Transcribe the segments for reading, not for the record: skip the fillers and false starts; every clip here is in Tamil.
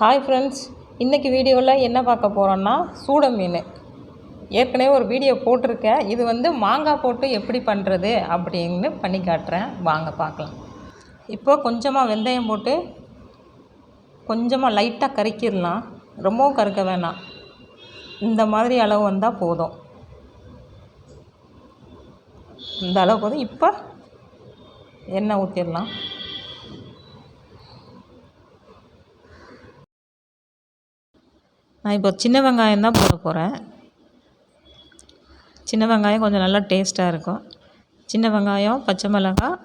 ஹாய் ஃப்ரெண்ட்ஸ், இன்றைக்கி வீடியோவில் என்ன பார்க்க போகிறோன்னா சூட மீன். ஏற்கனவே ஒரு வீடியோ போட்டிருக்கேன். இது மாங்காய் போட்டு எப்படி பண்ணுறது அப்படின்னு பண்ணி காட்டுறேன். வாங்க பார்க்கலாம். இப்போ கொஞ்சமாக வெந்தயம் போட்டு கொஞ்சமாக லைட்டாக கறிக்கிடலாம். ரொம்பவும் கருக்க வேணாம். இந்த மாதிரி அளவு வந்தால் போதும். இந்த அளவு போதும். இப்போ எண்ணெய் ஊற்றிடலாம். நான் இப்போ சின்ன வெங்காயம் தான் போட போகிறேன். சின்ன வெங்காயம் கொஞ்சம் நல்லா டேஸ்ட்டாக இருக்கும். சின்ன வெங்காயம், பச்சை மிளகாய்,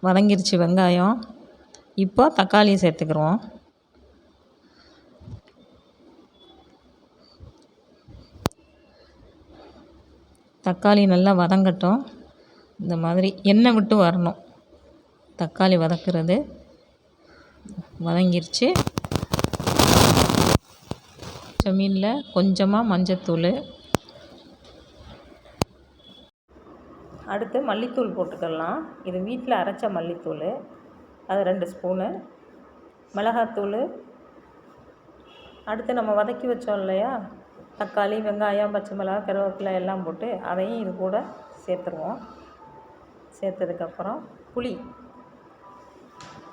வதங்கிருச்சு வெங்காயம். இப்போ தக்காளி சேர்த்துக்கிறோம். தக்காளி நல்லா வதங்கட்டும். இந்த மாதிரி எண்ணெய் விட்டு வரணும். தக்காளி வதக்கிறது வதங்கிருச்சு. மீனில் கொஞ்சமாக மஞ்சத்தூள், அடுத்து மல்லித்தூள் போட்டுக்கலாம். இது வீட்டில் அரைச்ச மல்லித்தூள், அது 2 ஸ்பூனு. மிளகாத்தூள், அடுத்து நம்ம வதக்கி வச்சோம் இல்லையா, தக்காளி, வெங்காயம், பச்சை மிளகாய், கருவேப்பிலை எல்லாம் போட்டு அதையும் இது கூட சேர்த்துருவோம். சேர்த்ததுக்கப்புறம்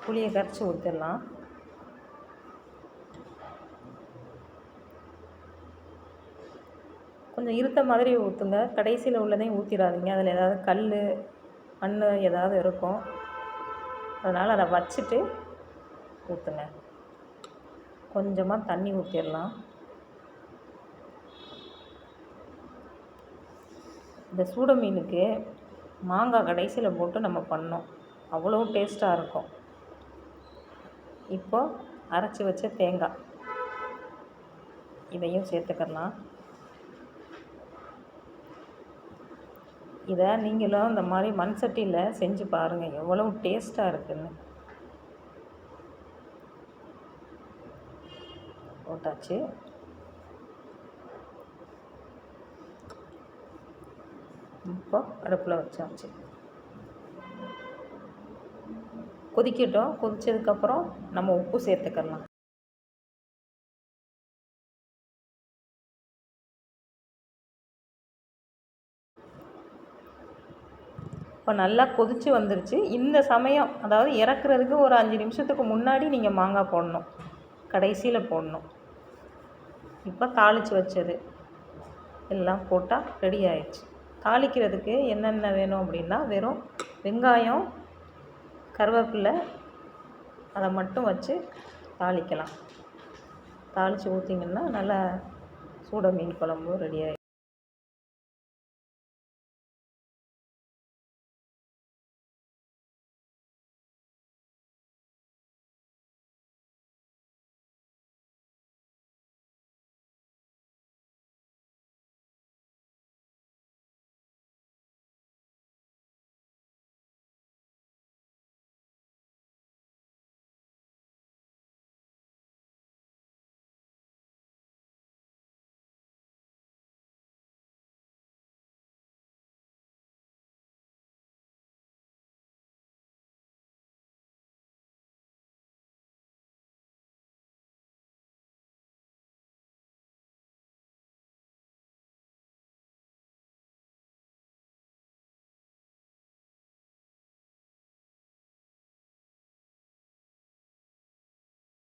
புளியை கரைச்சி ஊற்றிடலாம். கொஞ்சம் இருத்த மாதிரி ஊற்றுங்க. கடைசியில் உள்ளதையும் ஊற்றிடாதீங்க. அதில் ஏதாவது கல், மண் ஏதாவது இருக்கும். அதனால் அதை வச்சுட்டு ஊற்றுங்க. கொஞ்சமாக தண்ணி ஊற்றிடலாம். இந்த சூட மீனுக்கு மாங்காய் கடைசியில் போட்டு நம்ம பண்ணோம். அவ்வளோ டேஸ்ட்டாக இருக்கும். இப்போ அரைச்சி வச்ச தேங்காய் இதையும் சேர்த்துக்கலாம். இதை நீங்களும் இந்த மாதிரி மண் சட்டியில் செஞ்சு பாருங்கள், எவ்வளோ டேஸ்ட்டாக இருக்குன்னு. போட்டாச்சு. இப்போ அடுப்பில் வச்சாச்சு. கொதிக்கட்டும். கொதித்ததுக்கப்புறம் நம்ம உப்பு சேர்த்துக்கலாம். இப்போ நல்லா கொதித்து வந்துருச்சு. இந்த சமயம், அதாவது இறக்குறதுக்கு ஒரு 5 நிமிஷத்துக்கு முன்னாடி நீங்கள் மாங்காய் போடணும், கடைசியில் போடணும். இப்போ தாளித்து வச்சது எல்லாம் போட்டால் ரெடி ஆயிடுச்சு. தாளிக்கிறதுக்கு என்னென்ன வேணும் அப்படின்னா, வெறும் வெங்காயம், கருவேப்பிலை, அதை மட்டும் வச்சு தாளிக்கலாம். தாளித்து ஊற்றிங்கன்னா நல்லா சூட மீன் குழம்பு ரெடி ஆகிடும்.